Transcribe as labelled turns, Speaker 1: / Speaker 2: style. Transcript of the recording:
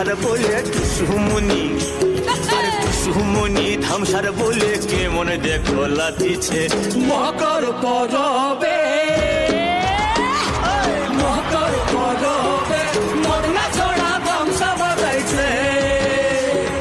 Speaker 1: ধামসার বলে টুসুমনি, আরে টুসুমনি ধামসার বলে কেমন দেখো লাতিছে
Speaker 2: মকর পরবে